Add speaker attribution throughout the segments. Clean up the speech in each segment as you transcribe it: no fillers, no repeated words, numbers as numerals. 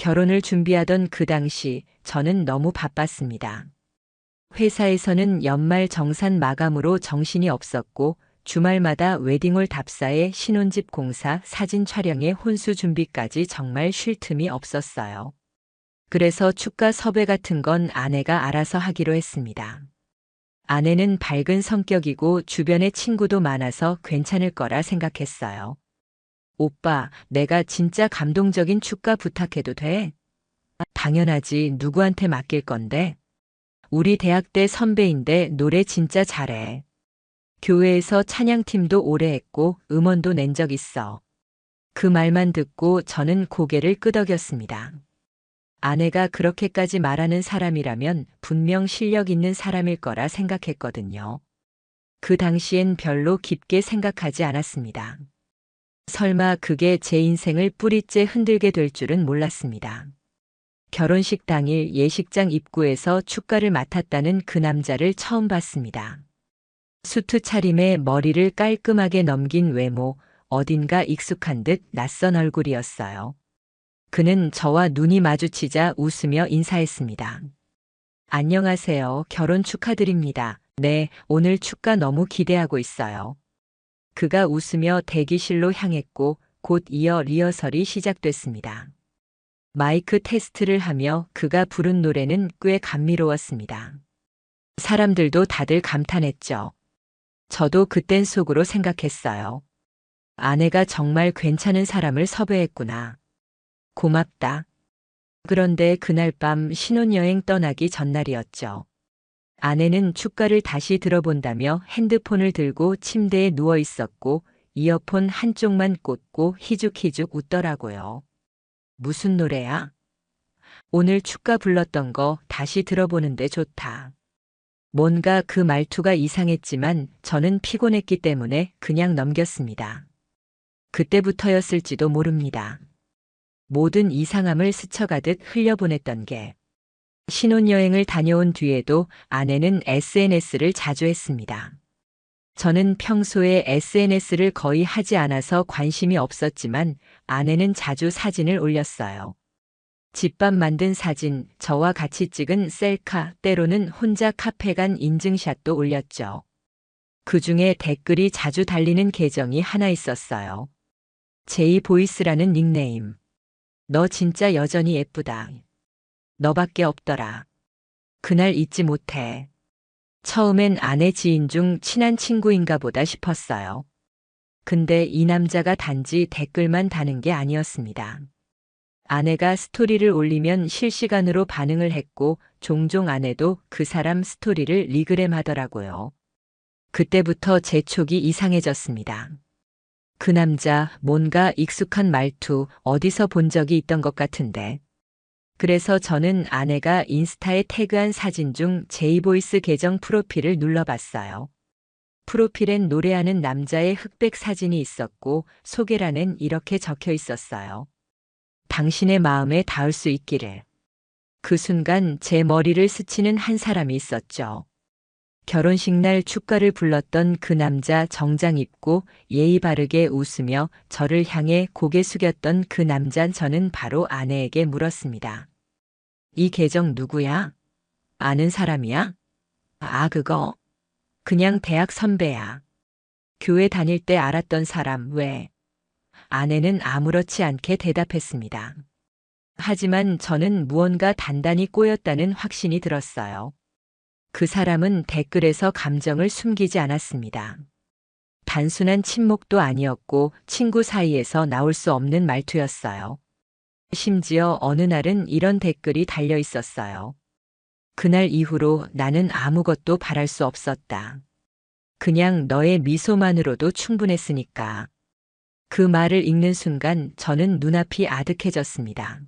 Speaker 1: 결혼을 준비하던 그 당시 저는 너무 바빴습니다. 회사에서는 연말 정산 마감으로 정신이 없었고 주말마다 웨딩홀 답사에 신혼집 공사 사진 촬영에 혼수 준비까지 정말 쉴 틈이 없었어요. 그래서 축가 섭외 같은 건 아내가 알아서 하기로 했습니다. 아내는 밝은 성격이고 주변에 친구도 많아서 괜찮을 거라 생각했어요. 오빠, 내가 진짜 감동적인 축가 부탁해도 돼? 당연하지, 누구한테 맡길 건데? 우리 대학 때 선배인데 노래 진짜 잘해. 교회에서 찬양팀도 오래 했고 음원도 낸 적 있어. 그 말만 듣고 저는 고개를 끄덕였습니다. 아내가 그렇게까지 말하는 사람이라면 분명 실력 있는 사람일 거라 생각했거든요. 그 당시엔 별로 깊게 생각하지 않았습니다. 설마 그게 제 인생을 뿌리째 흔들게 될 줄은 몰랐습니다. 결혼식 당일 예식장 입구에서 축가를 맡았다는 그 남자를 처음 봤습니다. 수트 차림에 머리를 깔끔하게 넘긴 외모, 어딘가 익숙한 듯 낯선 얼굴이었어요. 그는 저와 눈이 마주치자 웃으며 인사했습니다. 안녕하세요. 결혼 축하드립니다. 네, 오늘 축가 너무 기대하고 있어요. 그가 웃으며 대기실로 향했고 곧 이어 리허설이 시작됐습니다. 마이크 테스트를 하며 그가 부른 노래는 꽤 감미로웠습니다. 사람들도 다들 감탄했죠. 저도 그땐 속으로 생각했어요. 아내가 정말 괜찮은 사람을 섭외했구나. 고맙다. 그런데 그날 밤 신혼여행 떠나기 전날이었죠. 아내는 축가를 다시 들어본다며 핸드폰을 들고 침대에 누워 있었고 이어폰 한쪽만 꽂고 희죽희죽 웃더라고요. 무슨 노래야? 오늘 축가 불렀던 거 다시 들어보는데 좋다. 뭔가 그 말투가 이상했지만 저는 피곤했기 때문에 그냥 넘겼습니다. 그때부터였을지도 모릅니다. 모든 이상함을 스쳐가듯 흘려보냈던 게. 신혼여행을 다녀온 뒤에도 아내는 SNS를 자주 했습니다. 저는 평소에 SNS를 거의 하지 않아서 관심이 없었지만 아내는 자주 사진을 올렸어요. 집밥 만든 사진, 저와 같이 찍은 셀카, 때로는 혼자 카페 간 인증샷도 올렸죠. 그중에 댓글이 자주 달리는 계정이 하나 있었어요. 제이보이스라는 닉네임. 너 진짜 여전히 예쁘다. 너밖에 없더라. 그날 잊지 못해. 처음엔 아내 지인 중 친한 친구인가 보다 싶었어요. 근데 이 남자가 단지 댓글만 다는 게 아니었습니다. 아내가 스토리를 올리면 실시간으로 반응을 했고 종종 아내도 그 사람 스토리를 리그램 하더라고요. 그때부터 제 촉이 이상해졌습니다. 그 남자 뭔가 익숙한 말투 어디서 본 적이 있던 것 같은데. 그래서 저는 아내가 인스타에 태그한 사진 중 제이보이스 계정 프로필을 눌러봤어요. 프로필엔 노래하는 남자의 흑백 사진이 있었고 소개란엔 이렇게 적혀 있었어요. 당신의 마음에 닿을 수 있기를. 그 순간 제 머리를 스치는 한 사람이 있었죠. 결혼식 날 축가를 불렀던 그 남자 정장 입고 예의 바르게 웃으며 저를 향해 고개 숙였던 그 남자 저는 바로 아내에게 물었습니다. 이 계정 누구야? 아는 사람이야? 아, 그거. 그냥 대학 선배야. 교회 다닐 때 알았던 사람 왜? 아내는 아무렇지 않게 대답했습니다. 하지만 저는 무언가 단단히 꼬였다는 확신이 들었어요. 그 사람은 댓글에서 감정을 숨기지 않았습니다. 단순한 침묵도 아니었고 친구 사이에서 나올 수 없는 말투였어요. 심지어 어느 날은 이런 댓글이 달려 있었어요. 그날 이후로 나는 아무것도 바랄 수 없었다. 그냥 너의 미소만으로도 충분했으니까. 그 말을 읽는 순간 저는 눈앞이 아득해졌습니다.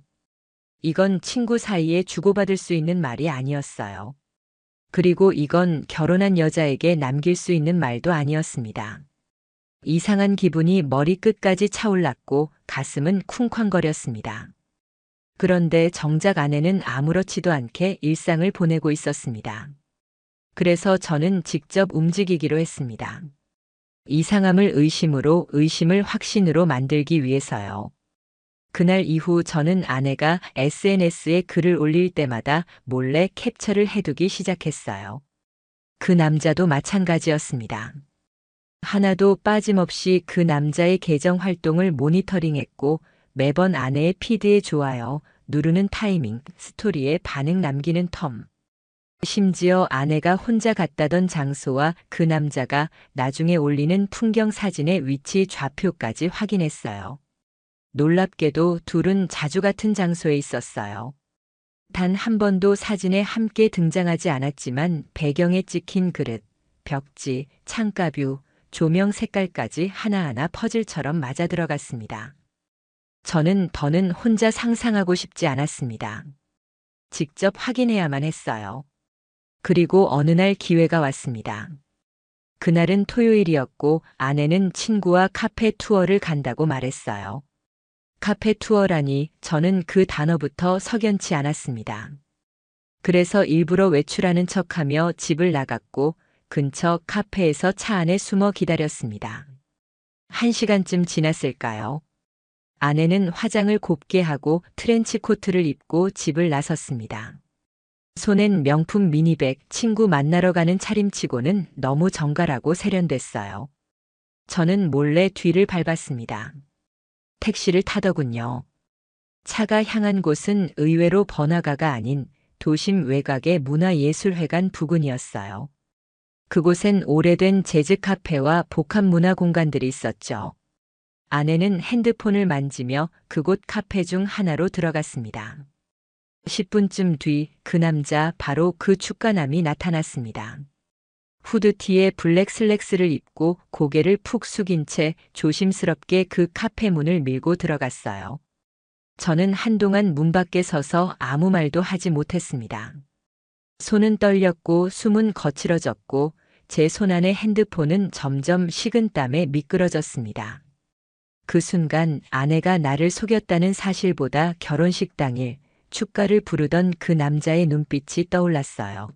Speaker 1: 이건 친구 사이에 주고받을 수 있는 말이 아니었어요. 그리고 이건 결혼한 여자에게 남길 수 있는 말도 아니었습니다. 이상한 기분이 머리끝까지 차올랐고 가슴은 쿵쾅거렸습니다. 그런데 정작 아내는 아무렇지도 않게 일상을 보내고 있었습니다. 그래서 저는 직접 움직이기로 했습니다. 이상함을 의심으로, 의심을 확신으로 만들기 위해서요. 그날 이후 저는 아내가 SNS에 글을 올릴 때마다 몰래 캡처를 해두기 시작했어요. 그 남자도 마찬가지였습니다. 하나도 빠짐없이 그 남자의 계정 활동을 모니터링했고 매번 아내의 피드에 좋아요 누르는 타이밍, 스토리에 반응 남기는 텀. 심지어 아내가 혼자 갔다던 장소와 그 남자가 나중에 올리는 풍경 사진의 위치 좌표까지 확인했어요. 놀랍게도 둘은 자주 같은 장소에 있었어요. 단 한 번도 사진에 함께 등장하지 않았지만 배경에 찍힌 그릇, 벽지, 창가뷰, 조명 색깔까지 하나하나 퍼즐처럼 맞아 들어갔습니다. 저는 더는 혼자 상상하고 싶지 않았습니다. 직접 확인해야만 했어요. 그리고 어느 날 기회가 왔습니다. 그날은 토요일이었고 아내는 친구와 카페 투어를 간다고 말했어요. 카페 투어라니 저는 그 단어부터 석연치 않았습니다. 그래서 일부러 외출하는 척하며 집을 나갔고 근처 카페에서 차 안에 숨어 기다렸습니다. 1시간쯤 지났을까요? 아내는 화장을 곱게 하고 트렌치 코트를 입고 집을 나섰습니다. 손엔 명품 미니백, 친구 만나러 가는 차림치고는 너무 정갈하고 세련됐어요. 저는 몰래 뒤를 밟았습니다. 택시를 타더군요. 차가 향한 곳은 의외로 번화가가 아닌 도심 외곽의 문화예술회관 부근이었어요. 그곳엔 오래된 재즈 카페와 복합 문화 공간들이 있었죠. 아내는 핸드폰을 만지며 그곳 카페 중 하나로 들어갔습니다. 10분쯤 뒤 그 남자 바로 그 축가남이 나타났습니다. 후드티에 블랙 슬랙스를 입고 고개를 푹 숙인 채 조심스럽게 그 카페 문을 밀고 들어갔어요. 저는 한동안 문 밖에 서서 아무 말도 하지 못했습니다. 손은 떨렸고 숨은 거칠어졌고 제 손안의 핸드폰은 점점 식은땀에 미끄러졌습니다. 그 순간 아내가 나를 속였다는 사실보다 결혼식 당일 축가를 부르던 그 남자의 눈빛이 떠올랐어요.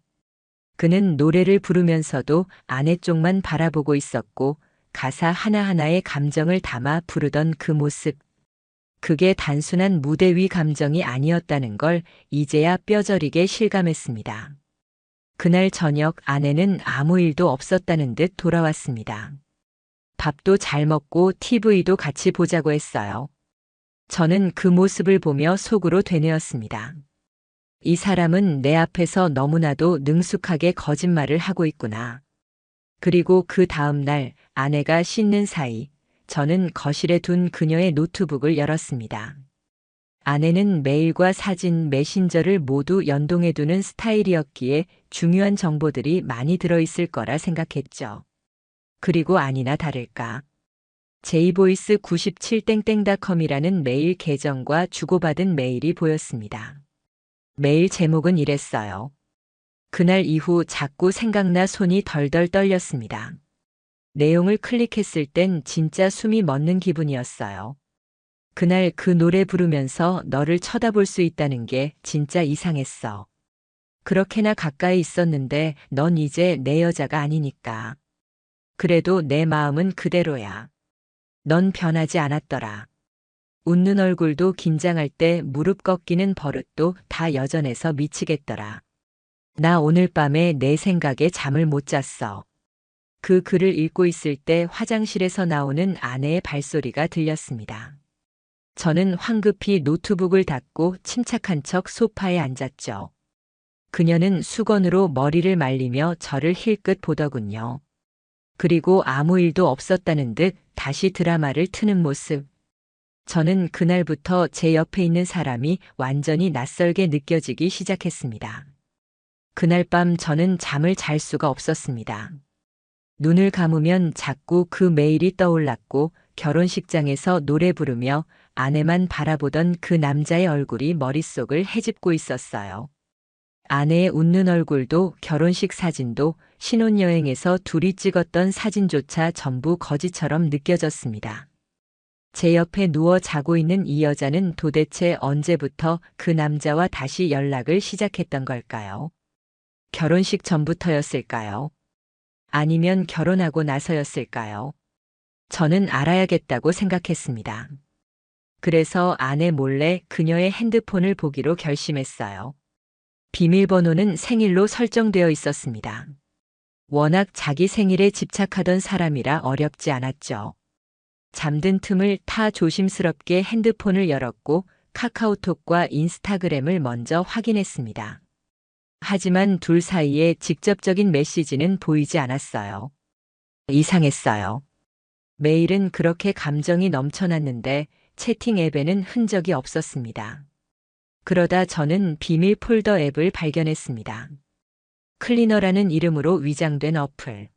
Speaker 1: 그는 노래를 부르면서도 아내 쪽만 바라보고 있었고 가사 하나하나에 감정을 담아 부르던 그 모습. 그게 단순한 무대 위 감정이 아니었다는 걸 이제야 뼈저리게 실감했습니다. 그날 저녁 아내는 아무 일도 없었다는 듯 돌아왔습니다. 밥도 잘 먹고 TV도 같이 보자고 했어요. 저는 그 모습을 보며 속으로 되뇌었습니다. 이 사람은 내 앞에서 너무나도 능숙하게 거짓말을 하고 있구나. 그리고 그 다음 날 아내가 씻는 사이 저는 거실에 둔 그녀의 노트북을 열었습니다. 아내는 메일과 사진, 메신저를 모두 연동해 두는 스타일이었기에 중요한 정보들이 많이 들어있을 거라 생각했죠. 그리고 아니나 다를까. 제이보이스 97땡땡닷컴이라는 메일 계정과 주고받은 메일이 보였습니다. 메일 제목은 이랬어요. 그날 이후 자꾸 생각나 손이 덜덜 떨렸습니다. 내용을 클릭했을 땐 진짜 숨이 멎는 기분이었어요. 그날 그 노래 부르면서 너를 쳐다볼 수 있다는 게 진짜 이상했어. 그렇게나 가까이 있었는데 넌 이제 내 여자가 아니니까. 그래도 내 마음은 그대로야. 넌 변하지 않았더라. 웃는 얼굴도 긴장할 때 무릎 꺾이는 버릇도 다 여전해서 미치겠더라. 나 오늘 밤에 내 생각에 잠을 못 잤어. 그 글을 읽고 있을 때 화장실에서 나오는 아내의 발소리가 들렸습니다. 저는 황급히 노트북을 닫고 침착한 척 소파에 앉았죠. 그녀는 수건으로 머리를 말리며 저를 힐끗 보더군요. 그리고 아무 일도 없었다는 듯 다시 드라마를 트는 모습. 저는 그날부터 제 옆에 있는 사람이 완전히 낯설게 느껴지기 시작했습니다. 그날 밤 저는 잠을 잘 수가 없었습니다. 눈을 감으면 자꾸 그 메일이 떠올랐고 결혼식장에서 노래 부르며 아내만 바라보던 그 남자의 얼굴이 머릿속을 헤집고 있었어요. 아내의 웃는 얼굴도 결혼식 사진도 신혼여행에서 둘이 찍었던 사진조차 전부 거짓처럼 느껴졌습니다. 제 옆에 누워 자고 있는 이 여자는 도대체 언제부터 그 남자와 다시 연락을 시작했던 걸까요? 결혼식 전부터였을까요? 아니면 결혼하고 나서였을까요? 저는 알아야겠다고 생각했습니다. 그래서 아내 몰래 그녀의 핸드폰을 보기로 결심했어요. 비밀번호는 생일로 설정되어 있었습니다. 워낙 자기 생일에 집착하던 사람이라 어렵지 않았죠. 잠든 틈을 타 조심스럽게 핸드폰을 열었고 카카오톡과 인스타그램을 먼저 확인했습니다. 하지만 둘 사이에 직접적인 메시지는 보이지 않았어요. 이상했어요. 메일은 그렇게 감정이 넘쳐났는데 채팅 앱에는 흔적이 없었습니다. 그러다 저는 비밀 폴더 앱을 발견했습니다. 클리너라는 이름으로 위장된 어플.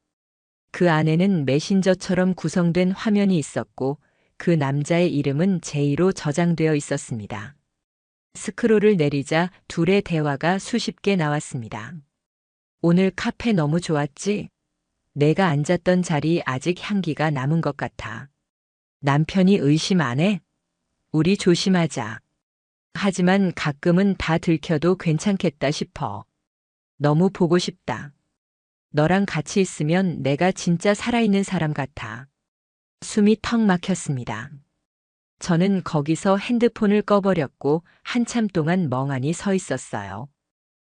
Speaker 1: 그 안에는 메신저처럼 구성된 화면이 있었고 그 남자의 이름은 제이로 저장되어 있었습니다. 스크롤을 내리자 둘의 대화가 수십 개 나왔습니다. 오늘 카페 너무 좋았지? 내가 앉았던 자리 아직 향기가 남은 것 같아. 남편이 의심 안 해? 우리 조심하자. 하지만 가끔은 다 들켜도 괜찮겠다 싶어. 너무 보고 싶다. 너랑 같이 있으면 내가 진짜 살아있는 사람 같아. 숨이 턱 막혔습니다. 저는 거기서 핸드폰을 꺼버렸고 한참 동안 멍하니 서 있었어요.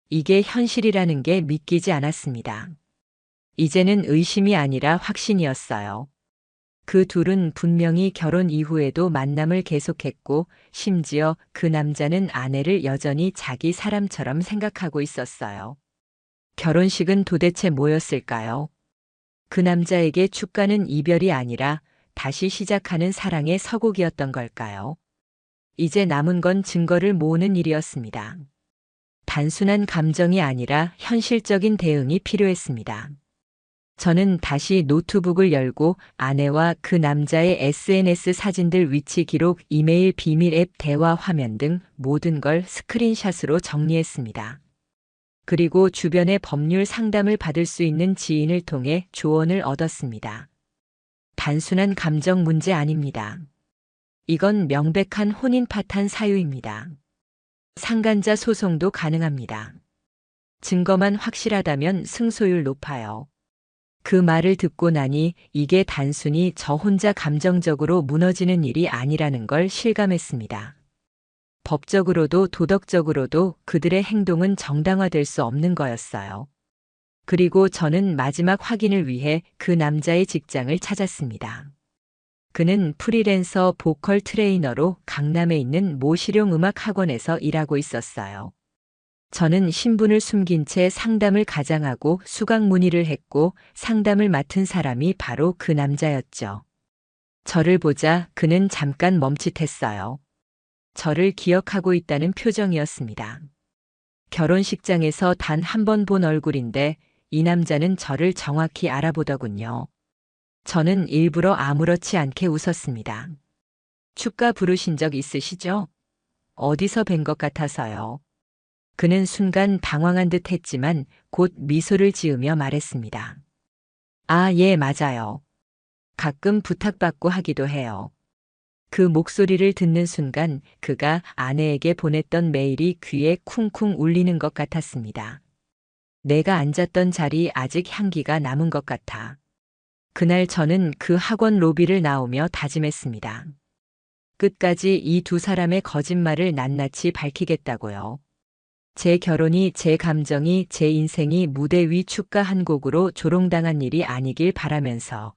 Speaker 1: 이게 현실이라는 게 믿기지 않았습니다. 이제는 의심이 아니라 확신이었어요. 그 둘은 분명히 결혼 이후에도 만남을 계속했고 심지어 그 남자는 아내를 여전히 자기 사람처럼 생각하고 있었어요. 결혼식은 도대체 뭐였을까요? 그 남자에게 축가는 이별이 아니라 다시 시작하는 사랑의 서곡이었던 걸까요? 이제 남은 건 증거를 모으는 일이었습니다. 단순한 감정이 아니라 현실적인 대응이 필요했습니다. 저는 다시 노트북을 열고 아내와 그 남자의 SNS 사진들 위치 기록, 이메일, 비밀 앱, 대화 화면 등 모든 걸 스크린샷으로 정리했습니다. 그리고 주변의 법률 상담을 받을 수 있는 지인을 통해 조언을 얻었습니다. 단순한 감정 문제 아닙니다. 이건 명백한 혼인 파탄 사유입니다. 상간자 소송도 가능합니다. 증거만 확실하다면 승소율 높아요. 그 말을 듣고 나니 이게 단순히 저 혼자 감정적으로 무너지는 일이 아니라는 걸 실감했습니다. 법적으로도 도덕적으로도 그들의 행동은 정당화될 수 없는 거였어요. 그리고 저는 마지막 확인을 위해 그 남자의 직장을 찾았습니다. 그는 프리랜서 보컬 트레이너로 강남에 있는 모 실용음악 학원에서 일하고 있었어요. 저는 신분을 숨긴 채 상담을 가장하고 수강 문의를 했고 상담을 맡은 사람이 바로 그 남자였죠. 저를 보자 그는 잠깐 멈칫했어요. 저를 기억하고 있다는 표정이었습니다. 결혼식장에서 단 한 번 본 얼굴인데 이 남자는 저를 정확히 알아보더군요. 저는 일부러 아무렇지 않게 웃었습니다. 축가 부르신 적 있으시죠? 어디서 뵌 것 같아서요. 그는 순간 당황한 듯 했지만 곧 미소를 지으며 말했습니다. 아, 예, 맞아요. 가끔 부탁받고 하기도 해요. 그 목소리를 듣는 순간 그가 아내에게 보냈던 메일이 귀에 쿵쿵 울리는 것 같았습니다. 내가 앉았던 자리 아직 향기가 남은 것 같아. 그날 저는 그 학원 로비를 나오며 다짐했습니다. 끝까지 이 두 사람의 거짓말을 낱낱이 밝히겠다고요. 제 결혼이, 제 감정이, 제 인생이 무대 위 축가 한 곡으로 조롱당한 일이 아니길 바라면서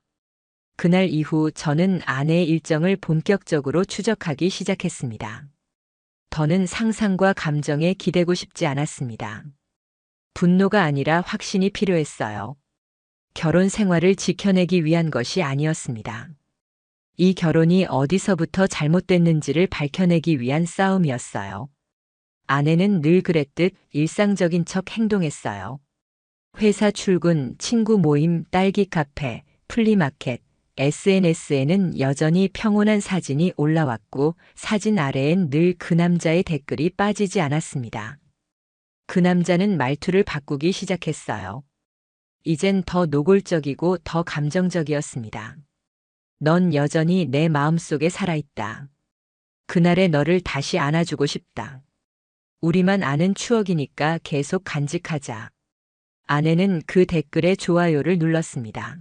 Speaker 1: 그날 이후 저는 아내의 일정을 본격적으로 추적하기 시작했습니다. 더는 상상과 감정에 기대고 싶지 않았습니다. 분노가 아니라 확신이 필요했어요. 결혼 생활을 지켜내기 위한 것이 아니었습니다. 이 결혼이 어디서부터 잘못됐는지를 밝혀내기 위한 싸움이었어요. 아내는 늘 그랬듯 일상적인 척 행동했어요. 회사 출근, 친구 모임, 딸기 카페, 플리마켓, SNS에는 여전히 평온한 사진이 올라왔고 사진 아래엔 늘 그 남자의 댓글이 빠지지 않았습니다. 그 남자는 말투를 바꾸기 시작했어요. 이젠 더 노골적이고 더 감정적이었습니다. 넌 여전히 내 마음속에 살아있다. 그날의 너를 다시 안아주고 싶다. 우리만 아는 추억이니까 계속 간직하자. 아내는 그 댓글에 좋아요를 눌렀습니다.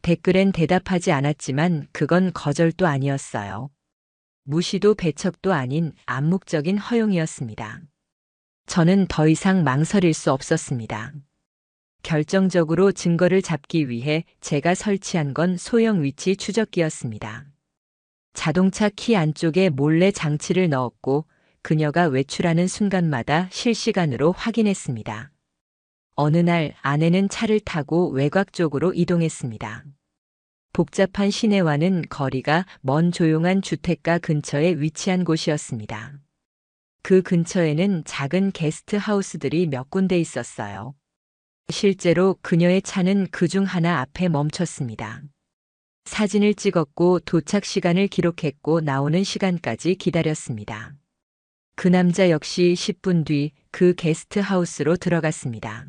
Speaker 1: 댓글엔 대답하지 않았지만 그건 거절도 아니었어요. 무시도 배척도 아닌 암묵적인 허용이었습니다. 저는 더 이상 망설일 수 없었습니다. 결정적으로 증거를 잡기 위해 제가 설치한 건 소형 위치 추적기였습니다. 자동차 키 안쪽에 몰래 장치를 넣었고 그녀가 외출하는 순간마다 실시간으로 확인했습니다. 어느 날 아내는 차를 타고 외곽 쪽으로 이동했습니다. 복잡한 시내와는 거리가 먼 조용한 주택가 근처에 위치한 곳이었습니다. 그 근처에는 작은 게스트 하우스들이 몇 군데 있었어요. 실제로 그녀의 차는 그중 하나 앞에 멈췄습니다. 사진을 찍었고 도착 시간을 기록했고 나오는 시간까지 기다렸습니다. 그 남자 역시 10분 뒤 그 게스트 하우스로 들어갔습니다.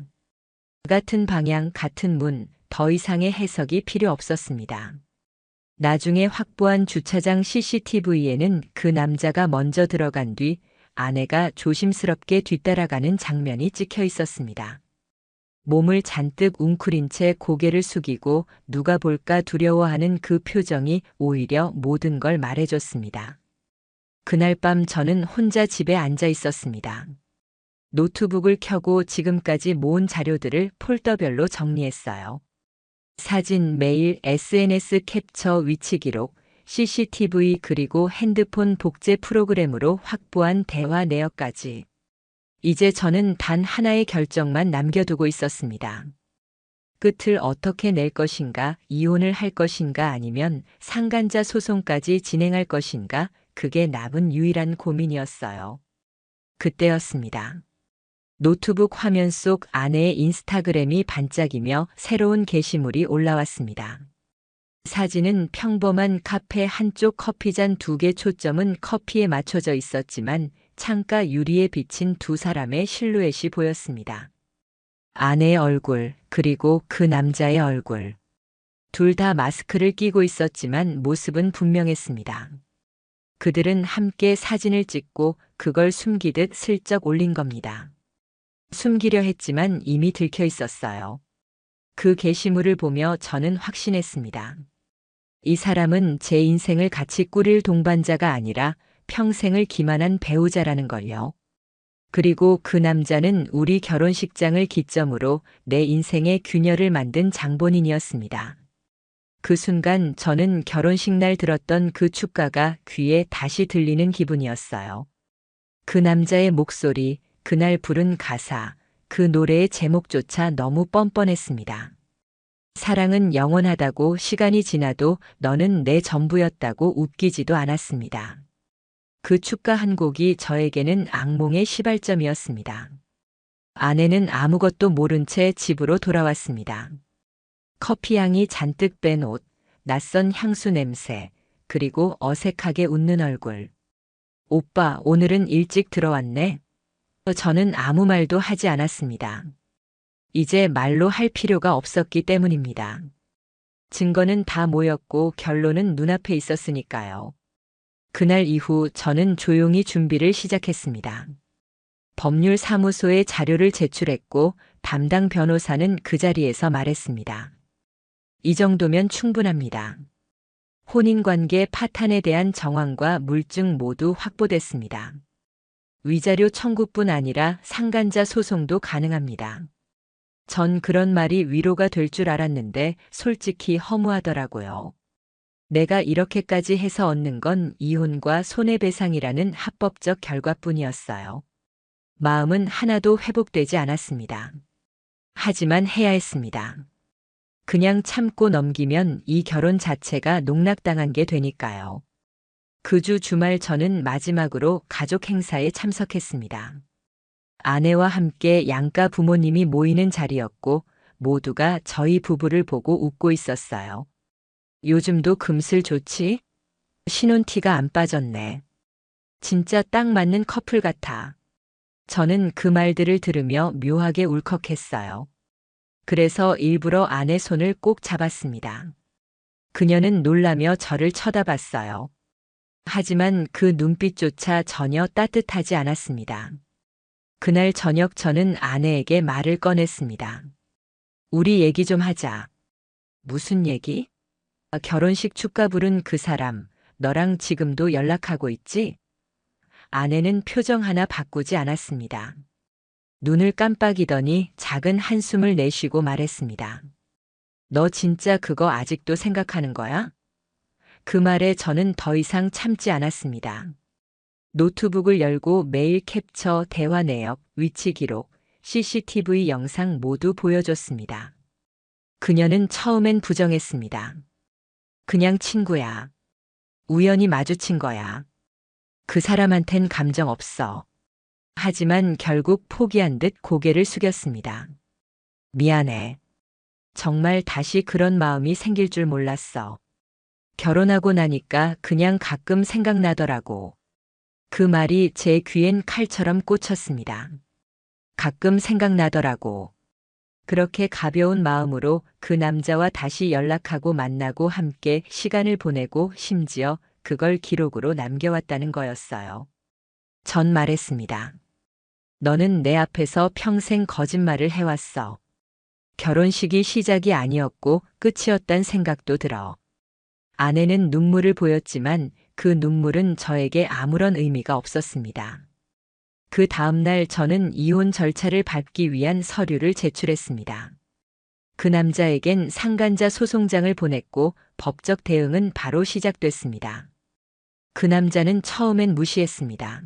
Speaker 1: 같은 방향, 같은 문, 더 이상의 해석이 필요 없었습니다. 나중에 확보한 주차장 CCTV에는 그 남자가 먼저 들어간 뒤 아내가 조심스럽게 뒤따라가는 장면이 찍혀 있었습니다. 몸을 잔뜩 웅크린 채 고개를 숙이고 누가 볼까 두려워하는 그 표정이 오히려 모든 걸 말해줬습니다. 그날 밤 저는 혼자 집에 앉아 있었습니다. 노트북을 켜고 지금까지 모은 자료들을 폴더별로 정리했어요. 사진, 메일, SNS 캡처, 위치 기록, CCTV 그리고 핸드폰 복제 프로그램으로 확보한 대화 내역까지. 이제 저는 단 하나의 결정만 남겨두고 있었습니다. 끝을 어떻게 낼 것인가, 이혼을 할 것인가 아니면 상간자 소송까지 진행할 것인가, 그게 남은 유일한 고민이었어요. 그때였습니다. 노트북 화면 속 아내의 인스타그램이 반짝이며 새로운 게시물이 올라왔습니다. 사진은 평범한 카페 한쪽 커피잔 2개, 초점은 커피에 맞춰져 있었지만 창가 유리에 비친 두 사람의 실루엣이 보였습니다. 아내의 얼굴, 그리고 그 남자의 얼굴. 둘 다 마스크를 끼고 있었지만 모습은 분명했습니다. 그들은 함께 사진을 찍고 그걸 숨기듯 슬쩍 올린 겁니다. 숨기려 했지만 이미 들켜 있었어요. 그 게시물을 보며 저는 확신했습니다. 이 사람은 제 인생을 같이 꾸릴 동반자가 아니라 평생을 기만한 배우자라는 걸요. 그리고 그 남자는 우리 결혼식장을 기점으로 내 인생의 균열을 만든 장본인이었습니다. 그 순간 저는 결혼식 날 들었던 그 축가가 귀에 다시 들리는 기분이었어요. 그 남자의 목소리, 그날 부른 가사, 그 노래의 제목조차 너무 뻔뻔했습니다. 사랑은 영원하다고, 시간이 지나도 너는 내 전부였다고 웃기지도 않았습니다. 그 축가 한 곡이 저에게는 악몽의 시발점이었습니다. 아내는 아무것도 모른 채 집으로 돌아왔습니다. 커피향이 잔뜩 뺀 옷, 낯선 향수 냄새, 그리고 어색하게 웃는 얼굴. 오빠, 오늘은 일찍 들어왔네? 저는 아무 말도 하지 않았습니다. 이제 말로 할 필요가 없었기 때문입니다. 증거는 다 모였고 결론은 눈앞에 있었으니까요. 그날 이후 저는 조용히 준비를 시작했습니다. 법률사무소에 자료를 제출했고 담당 변호사는 그 자리에서 말했습니다. 이 정도면 충분합니다. 혼인관계 파탄에 대한 정황과 물증 모두 확보됐습니다. 위자료 청구뿐 아니라 상간자 소송도 가능합니다. 전 그런 말이 위로가 될 줄 알았는데 솔직히 허무하더라고요. 내가 이렇게까지 해서 얻는 건 이혼과 손해배상이라는 합법적 결과뿐이었어요. 마음은 하나도 회복되지 않았습니다. 하지만 해야 했습니다. 그냥 참고 넘기면 이 결혼 자체가 농락당한 게 되니까요. 그 주 주말 저는 마지막으로 가족 행사에 참석했습니다. 아내와 함께 양가 부모님이 모이는 자리였고 모두가 저희 부부를 보고 웃고 있었어요. 요즘도 금슬 좋지? 신혼티가 안 빠졌네. 진짜 딱 맞는 커플 같아. 저는 그 말들을 들으며 묘하게 울컥했어요. 그래서 일부러 아내 손을 꼭 잡았습니다. 그녀는 놀라며 저를 쳐다봤어요. 하지만 그 눈빛조차 전혀 따뜻하지 않았습니다. 그날 저녁 저는 아내에게 말을 꺼냈습니다. 우리 얘기 좀 하자. 무슨 얘기? 결혼식 축가 부른 그 사람, 너랑 지금도 연락하고 있지? 아내는 표정 하나 바꾸지 않았습니다. 눈을 깜빡이더니 작은 한숨을 내쉬고 말했습니다. 너 진짜 그거 아직도 생각하는 거야? 그 말에 저는 더 이상 참지 않았습니다. 노트북을 열고 메일 캡처, 대화 내역, 위치 기록, CCTV 영상 모두 보여줬습니다. 그녀는 처음엔 부정했습니다. 그냥 친구야. 우연히 마주친 거야. 그 사람한텐 감정 없어. 하지만 결국 포기한 듯 고개를 숙였습니다. 미안해. 정말 다시 그런 마음이 생길 줄 몰랐어. 결혼하고 나니까 그냥 가끔 생각나더라고. 그 말이 제 귀엔 칼처럼 꽂혔습니다. 가끔 생각나더라고. 그렇게 가벼운 마음으로 그 남자와 다시 연락하고 만나고 함께 시간을 보내고 심지어 그걸 기록으로 남겨왔다는 거였어요. 전 말했습니다. 너는 내 앞에서 평생 거짓말을 해왔어. 결혼식이 시작이 아니었고 끝이었단 생각도 들어. 아내는 눈물을 보였지만 그 눈물은 저에게 아무런 의미가 없었습니다. 그 다음날 저는 이혼 절차를 밟기 위한 서류를 제출했습니다. 그 남자에겐 상간자 소송장을 보냈고 법적 대응은 바로 시작됐습니다. 그 남자는 처음엔 무시했습니다.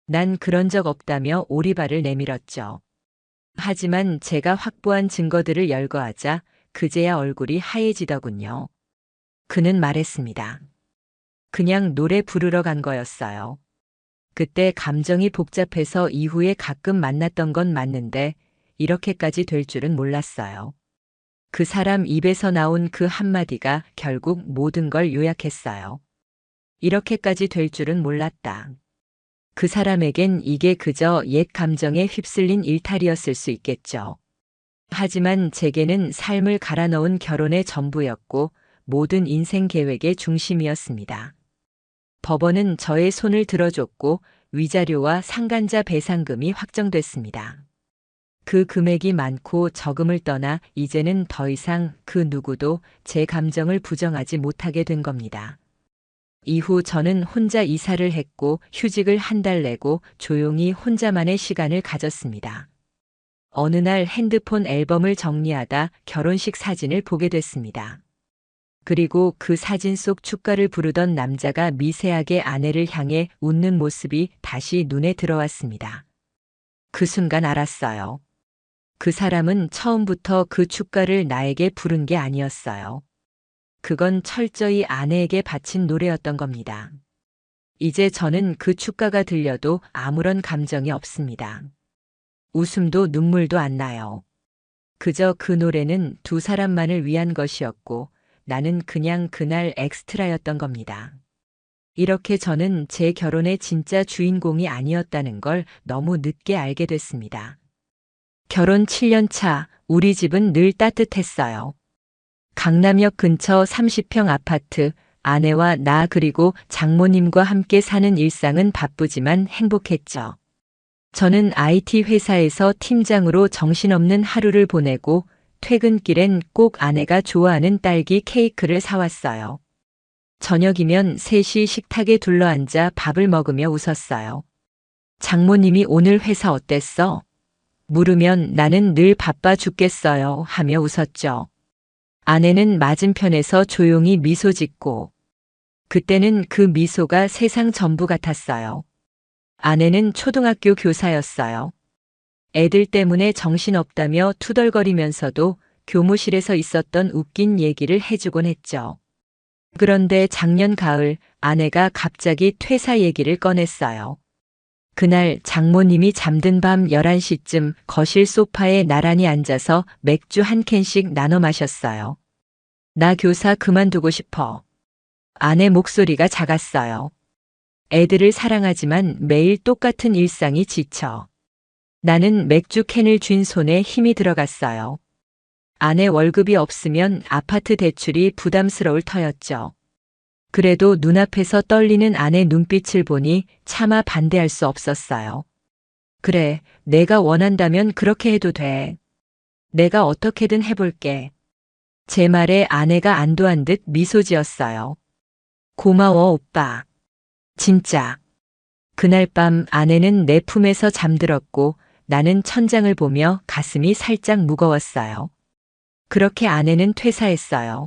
Speaker 1: 난 그런 적 없다며 오리발을 내밀었죠. 하지만 제가 확보한 증거들을 열거하자 그제야 얼굴이 하얘지더군요. 그는 말했습니다. 그냥 노래 부르러 간 거였어요. 그때 감정이 복잡해서 이후에 가끔 만났던 건 맞는데 이렇게까지 될 줄은 몰랐어요. 그 사람 입에서 나온 그 한마디가 결국 모든 걸 요약했어요. 이렇게까지 될 줄은 몰랐다. 그 사람에겐 이게 그저 옛 감정에 휩쓸린 일탈이었을 수 있겠죠. 하지만 제게는 삶을 갈아 넣은 결혼의 전부였고 모든 인생 계획의 중심이었습니다. 법원은 저의 손을 들어줬고 위자료와 상간자 배상금이 확정됐습니다. 그 금액이 많고 적음을 떠나 이제는 더 이상 그 누구도 제 감정을 부정하지 못하게 된 겁니다. 이후 저는 혼자 이사를 했고 휴직을 한 달 내고 조용히 혼자만의 시간을 가졌습니다. 어느 날 핸드폰 앨범을 정리하다 결혼식 사진을 보게 됐습니다. 그리고 그 사진 속 축가를 부르던 남자가 미세하게 아내를 향해 웃는 모습이 다시 눈에 들어왔습니다. 그 순간 알았어요. 그 사람은 처음부터 그 축가를 나에게 부른 게 아니었어요. 그건 철저히 아내에게 바친 노래였던 겁니다. 이제 저는 그 축가가 들려도 아무런 감정이 없습니다. 웃음도 눈물도 안 나요. 그저 그 노래는 두 사람만을 위한 것이었고 나는 그냥 그날 엑스트라였던 겁니다. 이렇게 저는 제 결혼의 진짜 주인공이 아니었다는 걸 너무 늦게 알게 됐습니다. 결혼 7년 차, 우리 집은 늘 따뜻했어요. 강남역 근처 30평 아파트, 아내와 나 그리고 장모님과 함께 사는 일상은 바쁘지만 행복했죠. 저는 IT 회사에서 팀장으로 정신없는 하루를 보내고 퇴근길엔 꼭 아내가 좋아하는 딸기 케이크를 사왔어요. 저녁이면 셋이 식탁에 둘러앉아 밥을 먹으며 웃었어요. 장모님이 오늘 회사 어땠어? 물으면 나는 늘 바빠 죽겠어요 하며 웃었죠. 아내는 맞은편에서 조용히 미소 짓고 그때는 그 미소가 세상 전부 같았어요. 아내는 초등학교 교사였어요. 애들 때문에 정신없다며 투덜거리면서도 교무실에서 있었던 웃긴 얘기를 해주곤 했죠. 그런데 작년 가을 아내가 갑자기 퇴사 얘기를 꺼냈어요. 그날 장모님이 잠든 밤 11시쯤 거실 소파에 나란히 앉아서 맥주 한 캔씩 나눠 마셨어요. 나 교사 그만두고 싶어. 아내 목소리가 작았어요. 애들을 사랑하지만 매일 똑같은 일상이 지쳐. 나는 맥주 캔을 쥔 손에 힘이 들어갔어요. 아내 월급이 없으면 아파트 대출이 부담스러울 터였죠. 그래도 눈앞에서 떨리는 아내 눈빛을 보니 차마 반대할 수 없었어요. 그래, 내가 원한다면 그렇게 해도 돼. 내가 어떻게든 해볼게. 제 말에 아내가 안도한 듯 미소 지었어요. 고마워, 오빠. 진짜. 그날 밤 아내는 내 품에서 잠들었고 나는 천장을 보며 가슴이 살짝 무거웠어요. 그렇게 아내는 퇴사했어요.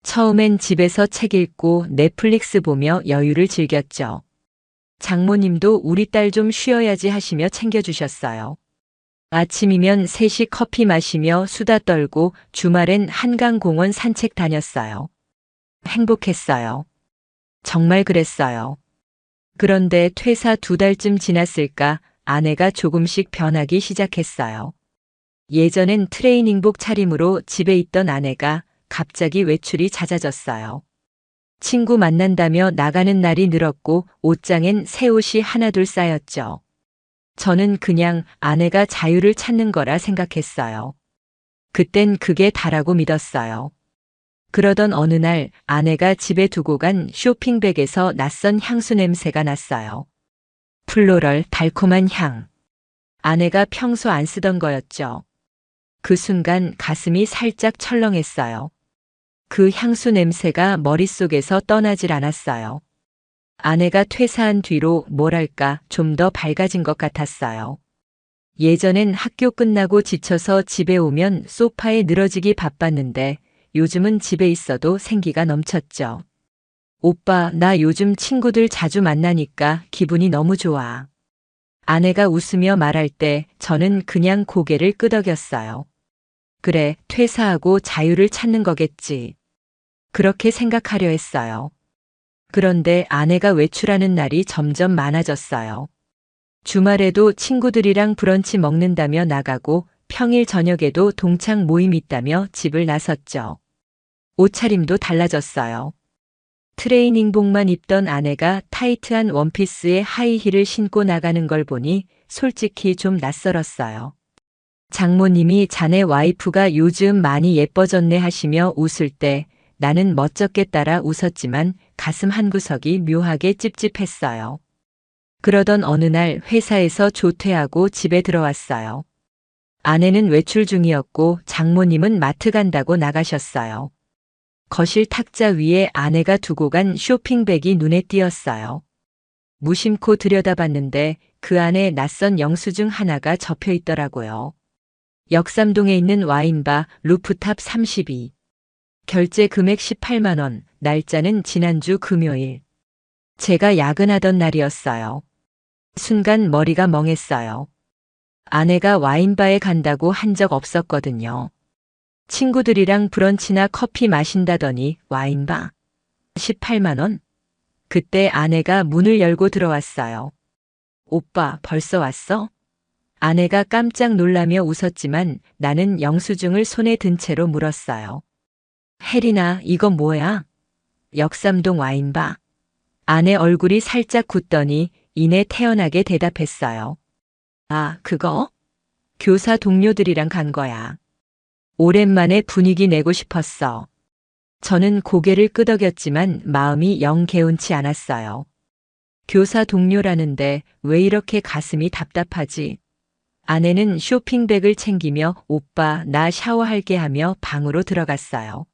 Speaker 1: 처음엔 집에서 책 읽고 넷플릭스 보며 여유를 즐겼죠. 장모님도 우리 딸 좀 쉬어야지 하시며 챙겨주셨어요. 아침이면 셋이 커피 마시며 수다 떨고 주말엔 한강공원 산책 다녔어요. 행복했어요. 정말 그랬어요. 그런데 퇴사 2달쯤 지났을까 아내가 조금씩 변하기 시작했어요. 예전엔 트레이닝복 차림으로 집에 있던 아내가 갑자기 외출이 잦아졌어요. 친구 만난다며 나가는 날이 늘었고 옷장엔 새 옷이 하나둘 쌓였죠. 저는 그냥 아내가 자유를 찾는 거라 생각했어요. 그땐 그게 다라고 믿었어요. 그러던 어느 날 아내가 집에 두고 간 쇼핑백에서 낯선 향수 냄새가 났어요. 플로럴 달콤한 향. 아내가 평소 안 쓰던 거였죠. 그 순간 가슴이 살짝 철렁했어요. 그 향수 냄새가 머릿속에서 떠나질 않았어요. 아내가 퇴사한 뒤로 뭐랄까 좀 더 밝아진 것 같았어요. 예전엔 학교 끝나고 지쳐서 집에 오면 소파에 늘어지기 바빴는데 요즘은 집에 있어도 생기가 넘쳤죠. 오빠, 나 요즘 친구들 자주 만나니까 기분이 너무 좋아. 아내가 웃으며 말할 때 저는 그냥 고개를 끄덕였어요. 그래, 퇴사하고 자유를 찾는 거겠지. 그렇게 생각하려 했어요. 그런데 아내가 외출하는 날이 점점 많아졌어요. 주말에도 친구들이랑 브런치 먹는다며 나가고 평일 저녁에도 동창 모임 있다며 집을 나섰죠. 옷차림도 달라졌어요. 트레이닝복만 입던 아내가 타이트한 원피스에 하이힐을 신고 나가는 걸 보니 솔직히 좀 낯설었어요. 장모님이 자네 와이프가 요즘 많이 예뻐졌네 하시며 웃을 때 나는 멋쩍게 따라 웃었지만 가슴 한구석이 묘하게 찝찝했어요. 그러던 어느 날 회사에서 조퇴하고 집에 들어왔어요. 아내는 외출 중이었고 장모님은 마트 간다고 나가셨어요. 거실 탁자 위에 아내가 두고 간 쇼핑백이 눈에 띄었어요. 무심코 들여다봤는데 그 안에 낯선 영수증 하나가 접혀 있더라고요. 역삼동에 있는 와인바 루프탑 32. 결제 금액 18만 원, 날짜는 지난주 금요일. 제가 야근하던 날이었어요. 순간 머리가 멍했어요. 아내가 와인바에 간다고 한 적 없었거든요. 친구들이랑 브런치나 커피 마신다더니 와인바 18만 원? 그때 아내가 문을 열고 들어왔어요. 오빠, 벌써 왔어? 아내가 깜짝 놀라며 웃었지만 나는 영수증을 손에 든 채로 물었어요. 혜린아, 이건 뭐야? 역삼동 와인바. 아내 얼굴이 살짝 굳더니 이내 태연하게 대답했어요. 아, 그거? 교사 동료들이랑 간 거야. 오랜만에 분위기 내고 싶었어. 저는 고개를 끄덕였지만 마음이 영 개운치 않았어요. 교사 동료라는데 왜 이렇게 가슴이 답답하지? 아내는 쇼핑백을 챙기며 오빠, 나 샤워할게 하며 방으로 들어갔어요.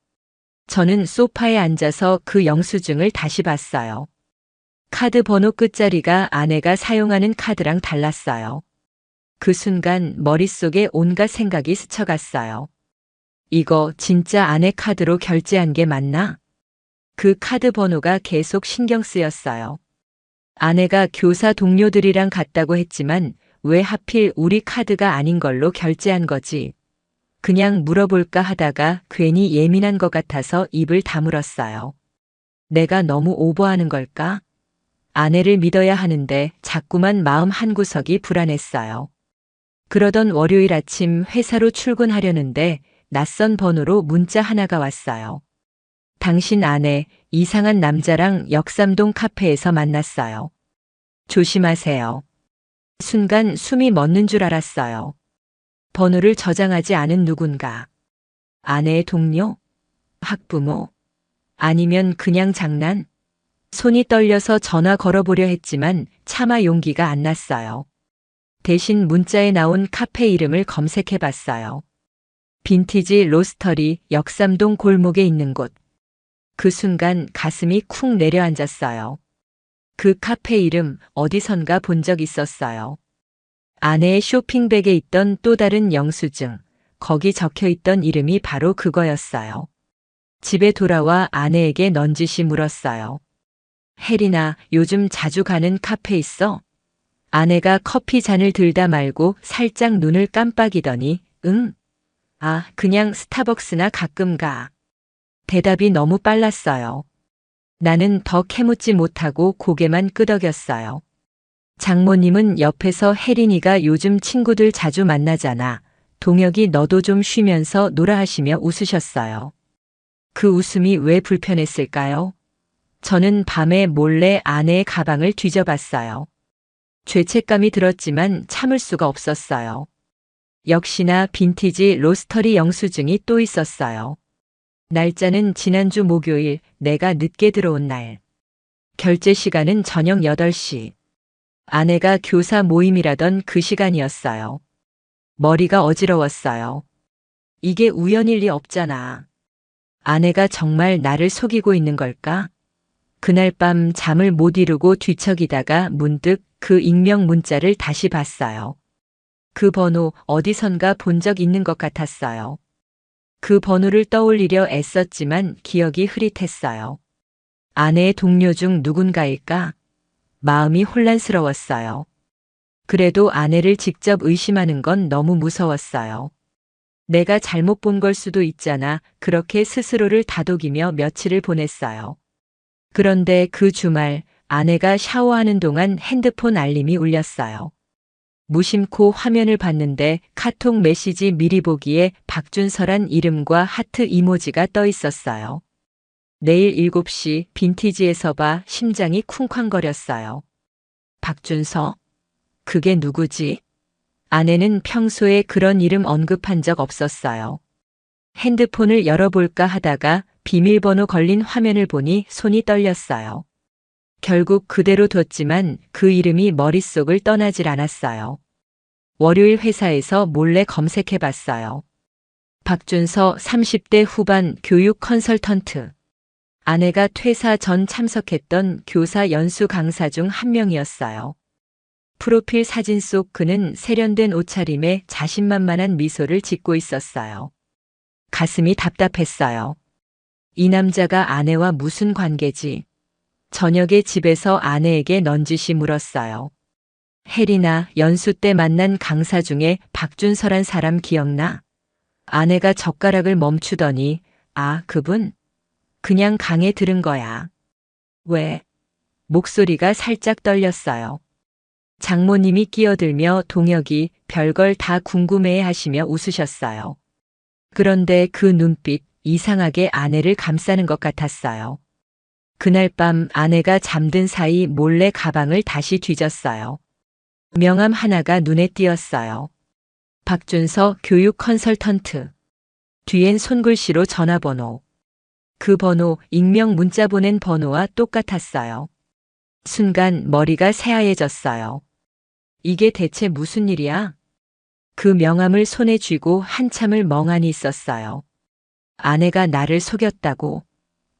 Speaker 1: 저는 소파에 앉아서 그 영수증을 다시 봤어요. 카드 번호 끝자리가 아내가 사용하는 카드랑 달랐어요. 그 순간 머릿속에 온갖 생각이 스쳐갔어요. 이거 진짜 아내 카드로 결제한 게 맞나? 그 카드 번호가 계속 신경 쓰였어요. 아내가 교사 동료들이랑 갔다고 했지만 왜 하필 우리 카드가 아닌 걸로 결제한 거지? 그냥 물어볼까 하다가 괜히 예민한 것 같아서 입을 다물었어요. 내가 너무 오버하는 걸까? 아내를 믿어야 하는데 자꾸만 마음 한구석이 불안했어요. 그러던 월요일 아침 회사로 출근하려는데 낯선 번호로 문자 하나가 왔어요. 당신 아내 이상한 남자랑 역삼동 카페에서 만났어요. 조심하세요. 순간 숨이 멎는 줄 알았어요. 번호를 저장하지 않은 누군가. 아내의 동료? 학부모? 아니면 그냥 장난? 손이 떨려서 전화 걸어보려 했지만 차마 용기가 안 났어요. 대신 문자에 나온 카페 이름을 검색해 봤어요. 빈티지 로스터리 역삼동 골목에 있는 곳. 그 순간 가슴이 쿵 내려앉았어요. 그 카페 이름 어디선가 본 적 있었어요. 아내의 쇼핑백에 있던 또 다른 영수증, 거기 적혀 있던 이름이 바로 그거였어요. 집에 돌아와 아내에게 넌지시 물었어요. 혜린아, 요즘 자주 가는 카페 있어? 아내가 커피 잔을 들다 말고 살짝 눈을 깜빡이더니, 응? 아, 그냥 스타벅스나 가끔 가. 대답이 너무 빨랐어요. 나는 더 캐묻지 못하고 고개만 끄덕였어요. 장모님은 옆에서 혜린이가 요즘 친구들 자주 만나잖아. 동혁이 너도 좀 쉬면서 놀아 하시며 웃으셨어요. 그 웃음이 왜 불편했을까요? 저는 밤에 몰래 아내의 가방을 뒤져봤어요. 죄책감이 들었지만 참을 수가 없었어요. 역시나 빈티지 로스터리 영수증이 또 있었어요. 날짜는 지난주 목요일, 내가 늦게 들어온 날. 결제 시간은 저녁 8시. 아내가 교사 모임이라던 그 시간이었어요. 머리가 어지러웠어요. 이게 우연일 리 없잖아. 아내가 정말 나를 속이고 있는 걸까? 그날 밤 잠을 못 이루고 뒤척이다가 문득 그 익명 문자를 다시 봤어요. 그 번호 어디선가 본 적 있는 것 같았어요. 그 번호를 떠올리려 애썼지만 기억이 흐릿했어요. 아내의 동료 중 누군가일까? 마음이 혼란스러웠어요. 그래도 아내를 직접 의심하는 건 너무 무서웠어요. 내가 잘못 본 걸 수도 있잖아. 그렇게 스스로를 다독이며 며칠을 보냈어요. 그런데 그 주말 아내가 샤워하는 동안 핸드폰 알림이 울렸어요. 무심코 화면을 봤는데 카톡 메시지 미리 보기에 박준서란 이름과 하트 이모지가 떠 있었어요. 내일 7시 빈티지에서 봐. 심장이 쿵쾅거렸어요. 박준서? 그게 누구지? 아내는 평소에 그런 이름 언급한 적 없었어요. 핸드폰을 열어볼까 하다가 비밀번호 걸린 화면을 보니 손이 떨렸어요. 결국 그대로 뒀지만 그 이름이 머릿속을 떠나질 않았어요. 월요일 회사에서 몰래 검색해 봤어요. 박준서 30대 후반 교육 컨설턴트. 아내가 퇴사 전 참석했던 교사 연수 강사 중 한 명이었어요. 프로필 사진 속 그는 세련된 옷차림에 자신만만한 미소를 짓고 있었어요. 가슴이 답답했어요. 이 남자가 아내와 무슨 관계지? 저녁에 집에서 아내에게 넌지시 물었어요. 혜린아, 연수 때 만난 강사 중에 박준서란 사람 기억나? 아내가 젓가락을 멈추더니, 아, 그분? 그냥 강에 들은 거야. 왜? 목소리가 살짝 떨렸어요. 장모님이 끼어들며 동혁이 별걸 다 궁금해해 하시며 웃으셨어요. 그런데 그 눈빛 이상하게 아내를 감싸는 것 같았어요. 그날 밤 아내가 잠든 사이 몰래 가방을 다시 뒤졌어요. 명함 하나가 눈에 띄었어요. 박준서 교육 컨설턴트. 뒤엔 손글씨로 전화번호. 그 번호 익명 문자 보낸 번호와 똑같았어요. 순간 머리가 새하얘졌어요. 이게 대체 무슨 일이야? 그 명함을 손에 쥐고 한참을 멍하니 있었어요. 아내가 나를 속였다고.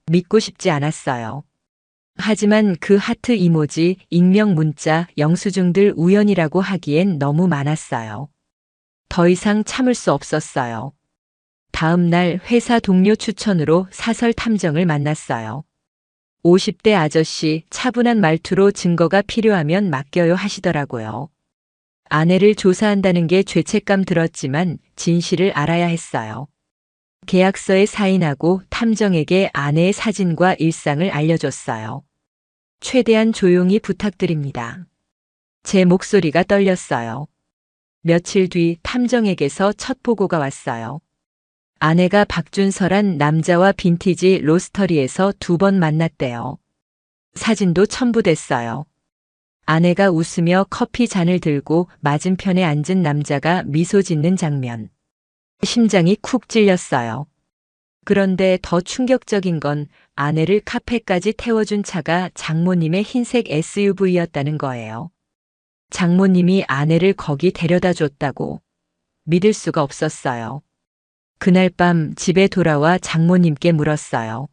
Speaker 1: 믿고 싶지 않았어요. 하지만 그 하트 이모지, 익명 문자, 영수증들 우연이라고 하기엔 너무 많았어요. 더 이상 참을 수 없었어요. 다음 날 회사 동료 추천으로 사설 탐정을 만났어요. 50대 아저씨 차분한 말투로 증거가 필요하면 맡겨요 하시더라고요. 아내를 조사한다는 게 죄책감 들었지만 진실을 알아야 했어요. 계약서에 사인하고 탐정에게 아내의 사진과 일상을 알려줬어요. 최대한 조용히 부탁드립니다. 제 목소리가 떨렸어요. 며칠 뒤 탐정에게서 첫 보고가 왔어요. 아내가 박준서란 남자와 빈티지 로스터리에서 2번 만났대요. 사진도 첨부됐어요. 아내가 웃으며 커피 잔을 들고 맞은편에 앉은 남자가 미소 짓는 장면. 심장이 쿡 찔렸어요. 그런데 더 충격적인 건 아내를 카페까지 태워준 차가 장모님의 흰색 SUV였다는 거예요. 장모님이 아내를 거기 데려다 줬다고. 믿을 수가 없었어요. 그날 밤 집에 돌아와 장모님께 물었어요.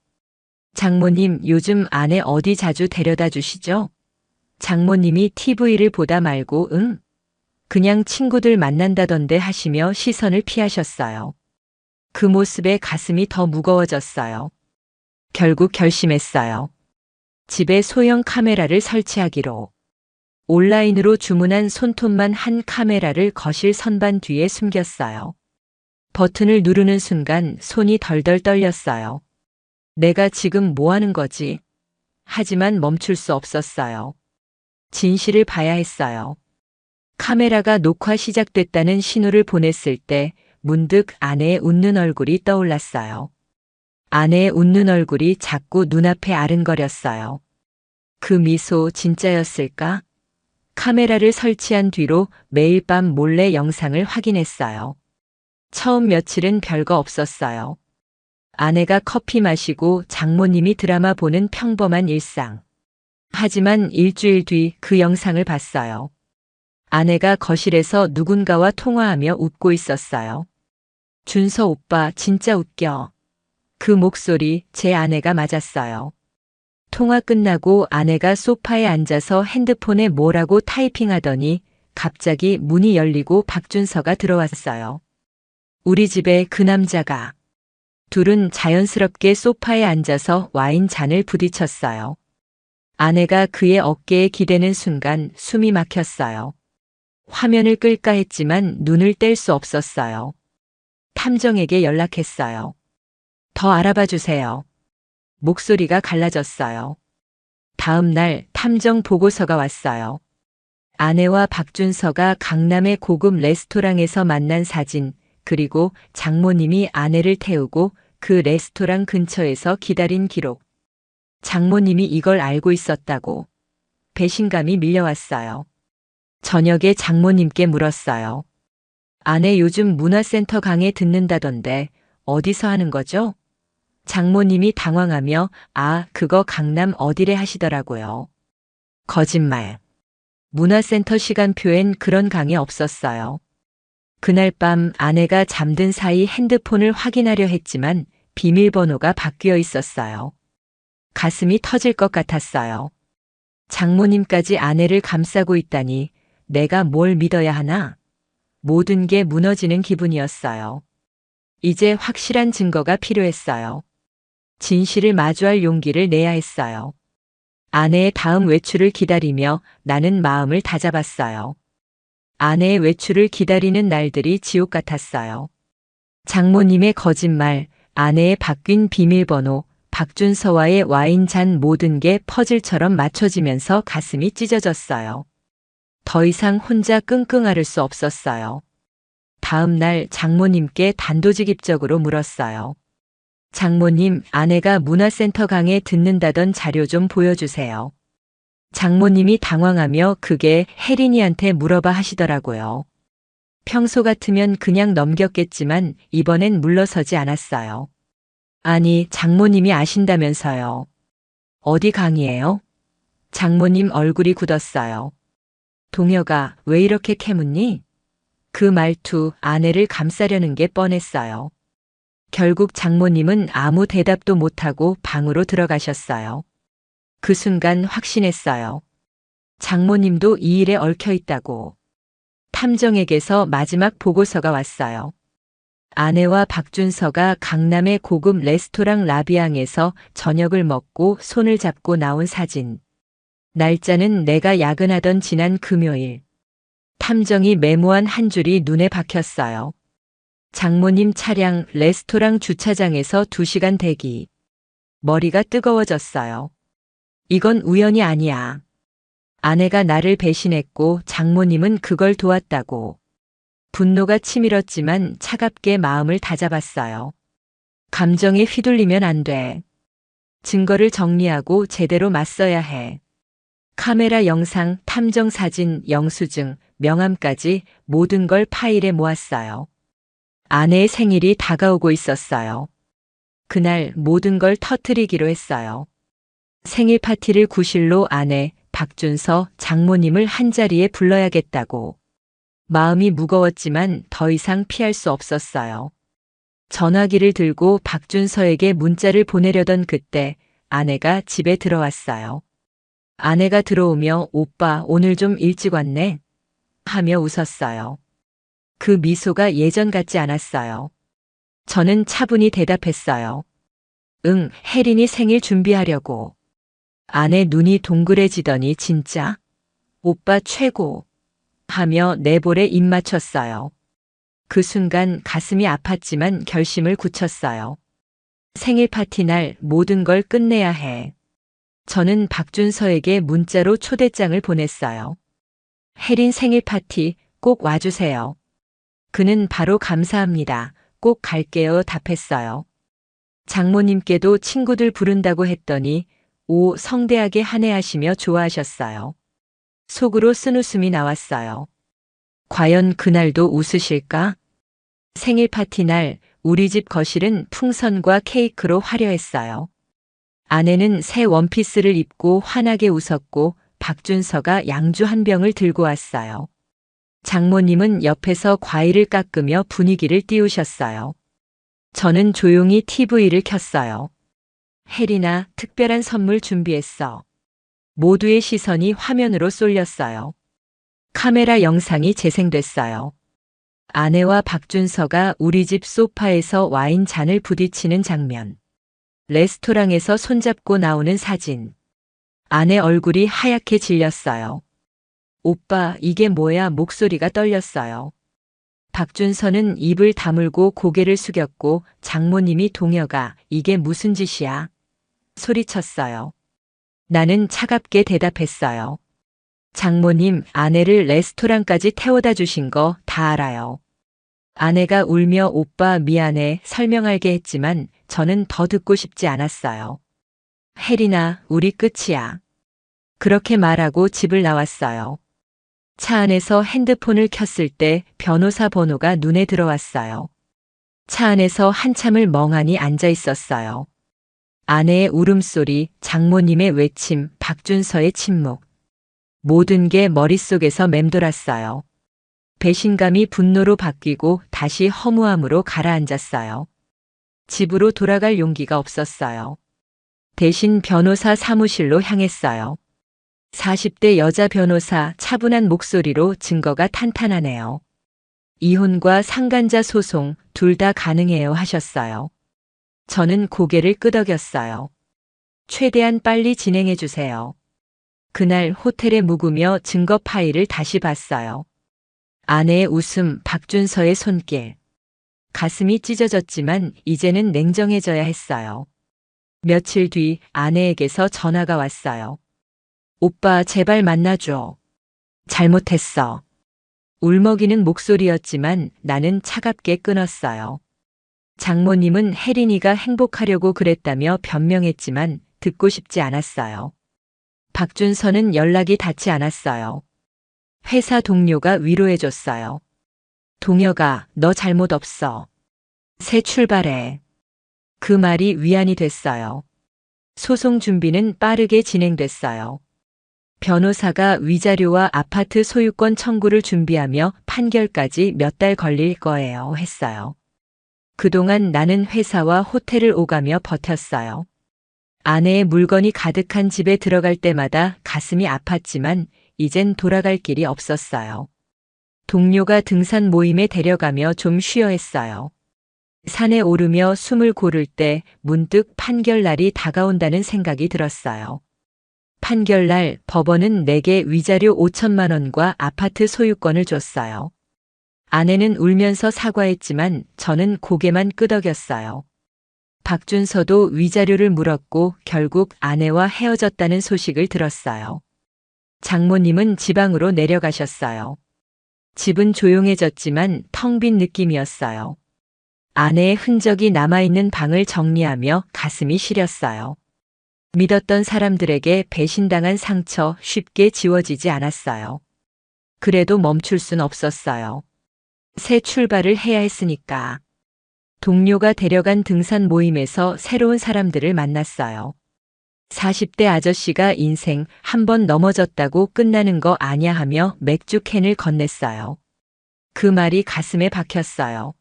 Speaker 1: 장모님, 요즘 아내 어디 자주 데려다 주시죠? 장모님이 TV를 보다 말고 그냥 친구들 만난다던데 하시며 시선을 피하셨어요. 그 모습에 가슴이 더 무거워졌어요. 결국 결심했어요. 집에 소형 카메라를 설치하기로. 온라인으로 주문한 손톱만 한 카메라를 거실 선반 뒤에 숨겼어요. 버튼을 누르는 순간 손이 덜덜 떨렸어요. 내가 지금 뭐 하는 거지? 하지만 멈출 수 없었어요. 진실을 봐야 했어요. 카메라가 녹화 시작됐다는 신호를 보냈을 때 문득 아내의 웃는 얼굴이 떠올랐어요. 아내의 웃는 얼굴이 자꾸 눈앞에 아른거렸어요. 그 미소 진짜였을까? 카메라를 설치한 뒤로 매일 밤 몰래 영상을 확인했어요. 처음 며칠은 별거 없었어요. 아내가 커피 마시고 장모님이 드라마 보는 평범한 일상. 하지만 일주일 뒤 그 영상을 봤어요. 아내가 거실에서 누군가와 통화하며 웃고 있었어요. 준서 오빠 진짜 웃겨. 그 목소리 제 아내가 맞았어요. 통화 끝나고 아내가 소파에 앉아서 핸드폰에 뭐라고 타이핑하더니 갑자기 문이 열리고 박준서가 들어왔어요. 우리 집에 그 남자가. 둘은 자연스럽게 소파에 앉아서 와인 잔을 부딪혔어요. 아내가 그의 어깨에 기대는 순간 숨이 막혔어요. 화면을 끌까 했지만 눈을 뗄 수 없었어요. 탐정에게 연락했어요. 더 알아봐 주세요. 목소리가 갈라졌어요. 다음 날 탐정 보고서가 왔어요. 아내와 박준서가 강남의 고급 레스토랑에서 만난 사진, 그리고 장모님이 아내를 태우고 그 레스토랑 근처에서 기다린 기록. 장모님이 이걸 알고 있었다고. 배신감이 밀려왔어요. 저녁에 장모님께 물었어요. 아내 요즘 문화센터 강의 듣는다던데 어디서 하는 거죠? 장모님이 당황하며 그거 강남 어디래 하시더라고요. 거짓말. 문화센터 시간표엔 그런 강의 없었어요. 그날 밤 아내가 잠든 사이 핸드폰을 확인하려 했지만 비밀번호가 바뀌어 있었어요. 가슴이 터질 것 같았어요. 장모님까지 아내를 감싸고 있다니 내가 뭘 믿어야 하나? 모든 게 무너지는 기분이었어요. 이제 확실한 증거가 필요했어요. 진실을 마주할 용기를 내야 했어요. 아내의 다음 외출을 기다리며 나는 마음을 다잡았어요. 아내의 외출을 기다리는 날들이 지옥 같았어요. 장모님의 거짓말, 아내의 바뀐 비밀번호, 박준서와의 와인잔 모든 게 퍼즐처럼 맞춰지면서 가슴이 찢어졌어요. 더 이상 혼자 끙끙 앓을 수 없었어요. 다음 날 장모님께 단도직입적으로 물었어요. 장모님, 아내가 문화센터 강에 듣는다던 자료 좀 보여주세요. 장모님이 당황하며 그게 혜린이한테 물어봐 하시더라고요. 평소 같으면 그냥 넘겼겠지만 이번엔 물러서지 않았어요. 아니, 장모님이 아신다면서요. 어디 강의예요? 장모님 얼굴이 굳었어요. 동혁아, 왜 이렇게 캐묻니? 그 말투 아내를 감싸려는 게 뻔했어요. 결국 장모님은 아무 대답도 못하고 방으로 들어가셨어요. 그 순간 확신했어요. 장모님도 이 일에 얽혀 있다고. 탐정에게서 마지막 보고서가 왔어요. 아내와 박준서가 강남의 고급 레스토랑 라비앙에서 저녁을 먹고 손을 잡고 나온 사진. 날짜는 내가 야근하던 지난 금요일. 탐정이 메모한 한 줄이 눈에 박혔어요. 장모님 차량 레스토랑 주차장에서 2시간 대기. 머리가 뜨거워졌어요. 이건 우연이 아니야. 아내가 나를 배신했고 장모님은 그걸 도왔다고. 분노가 치밀었지만 차갑게 마음을 다잡았어요. 감정에 휘둘리면 안 돼. 증거를 정리하고 제대로 맞서야 해. 카메라 영상, 탐정 사진, 영수증, 명함까지 모든 걸 파일에 모았어요. 아내의 생일이 다가오고 있었어요. 그날 모든 걸 터뜨리기로 했어요. 생일 파티를 구실로 아내, 박준서, 장모님을 한자리에 불러야겠다고. 마음이 무거웠지만 더 이상 피할 수 없었어요. 전화기를 들고 박준서에게 문자를 보내려던 그때 아내가 집에 들어왔어요. 아내가 들어오며 오빠 오늘 좀 일찍 왔네? 하며 웃었어요. 그 미소가 예전 같지 않았어요. 저는 차분히 대답했어요. 응, 혜린이 생일 준비하려고. 아내 눈이 동그래지더니 진짜? 오빠 최고. 하며 내 볼에 입 맞췄어요. 그 순간 가슴이 아팠지만 결심을 굳혔어요. 생일 파티 날 모든 걸 끝내야 해. 저는 박준서에게 문자로 초대장을 보냈어요. 혜린 생일 파티 꼭 와주세요. 그는 바로 감사합니다. 꼭 갈게요 답했어요. 장모님께도 친구들 부른다고 했더니 오 성대하게 한해하시며 좋아하셨어요. 속으로 쓴웃음이 나왔어요. 과연 그날도 웃으실까? 생일 파티 날 우리 집 거실은 풍선과 케이크로 화려했어요. 아내는 새 원피스를 입고 환하게 웃었고 박준서가 양주 한 병을 들고 왔어요. 장모님은 옆에서 과일을 깎으며 분위기를 띄우셨어요. 저는 조용히 TV를 켰어요. 혜린아, 특별한 선물 준비했어. 모두의 시선이 화면으로 쏠렸어요. 카메라 영상이 재생됐어요. 아내와 박준서가 우리 집 소파에서 와인 잔을 부딪히는 장면. 레스토랑에서 손잡고 나오는 사진. 아내 얼굴이 하얗게 질렸어요. 오빠, 이게 뭐야? 목소리가 떨렸어요. 박준서는 입을 다물고 고개를 숙였고 장모님이 동혁아, 이게 무슨 짓이야? 소리쳤어요. 나는 차갑게 대답했어요. 장모님, 아내를 레스토랑까지 태워다 주신 거 다 알아요. 아내가 울며 오빠 미안해 설명할게 했지만 저는 더 듣고 싶지 않았어요. 혜린아, 우리 끝이야. 그렇게 말하고 집을 나왔어요. 차 안에서 핸드폰을 켰을 때 변호사 번호가 눈에 들어왔어요. 차 안에서 한참을 멍하니 앉아 있었어요. 아내의 울음소리, 장모님의 외침, 박준서의 침묵. 모든 게 머릿속에서 맴돌았어요. 배신감이 분노로 바뀌고 다시 허무함으로 가라앉았어요. 집으로 돌아갈 용기가 없었어요. 대신 변호사 사무실로 향했어요. 40대 여자 변호사 차분한 목소리로 증거가 탄탄하네요. 이혼과 상간자 소송 둘 다 가능해요 하셨어요. 저는 고개를 끄덕였어요. 최대한 빨리 진행해 주세요. 그날 호텔에 묵으며 증거 파일을 다시 봤어요. 아내의 웃음, 박준서의 손길. 가슴이 찢어졌지만 이제는 냉정해져야 했어요. 며칠 뒤 아내에게서 전화가 왔어요. 오빠 제발 만나줘. 잘못했어. 울먹이는 목소리였지만 나는 차갑게 끊었어요. 장모님은 혜린이가 행복하려고 그랬다며 변명했지만 듣고 싶지 않았어요. 박준서는 연락이 닿지 않았어요. 회사 동료가 위로해줬어요. 동혁아, 너 잘못 없어. 새 출발해. 그 말이 위안이 됐어요. 소송 준비는 빠르게 진행됐어요. 변호사가 위자료와 아파트 소유권 청구를 준비하며 판결까지 몇 달 걸릴 거예요 했어요. 그동안 나는 회사와 호텔을 오가며 버텼어요. 아내의 물건이 가득한 집에 들어갈 때마다 가슴이 아팠지만 이젠 돌아갈 길이 없었어요. 동료가 등산 모임에 데려가며 좀 쉬어 했어요. 산에 오르며 숨을 고를 때 문득 판결날이 다가온다는 생각이 들었어요. 판결날 법원은 내게 위자료 5천만 원과 아파트 소유권을 줬어요. 아내는 울면서 사과했지만 저는 고개만 끄덕였어요. 박준서도 위자료를 물었고 결국 아내와 헤어졌다는 소식을 들었어요. 장모님은 지방으로 내려가셨어요. 집은 조용해졌지만 텅 빈 느낌이었어요. 아내의 흔적이 남아있는 방을 정리하며 가슴이 시렸어요. 믿었던 사람들에게 배신당한 상처 쉽게 지워지지 않았어요. 그래도 멈출 순 없었어요. 새 출발을 해야 했으니까. 동료가 데려간 등산 모임에서 새로운 사람들을 만났어요. 40대 아저씨가 인생 한 번 넘어졌다고 끝나는 거 아냐 하며 맥주 캔을 건넸어요. 그 말이 가슴에 박혔어요.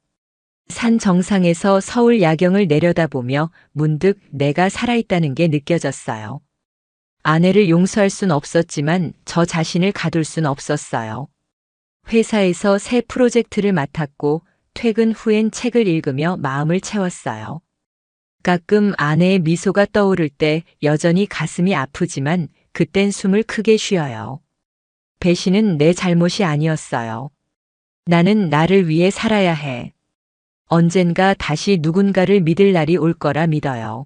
Speaker 1: 산 정상에서 서울 야경을 내려다보며 문득 내가 살아있다는 게 느껴졌어요. 아내를 용서할 순 없었지만 저 자신을 가둘 순 없었어요. 회사에서 새 프로젝트를 맡았고 퇴근 후엔 책을 읽으며 마음을 채웠어요. 가끔 아내의 미소가 떠오를 때 여전히 가슴이 아프지만 그땐 숨을 크게 쉬어요. 배신은 내 잘못이 아니었어요. 나는 나를 위해 살아야 해. 언젠가 다시 누군가를 믿을 날이 올 거라 믿어요.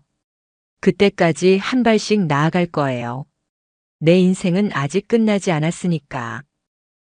Speaker 1: 그때까지 한 발씩 나아갈 거예요. 내 인생은 아직 끝나지 않았으니까.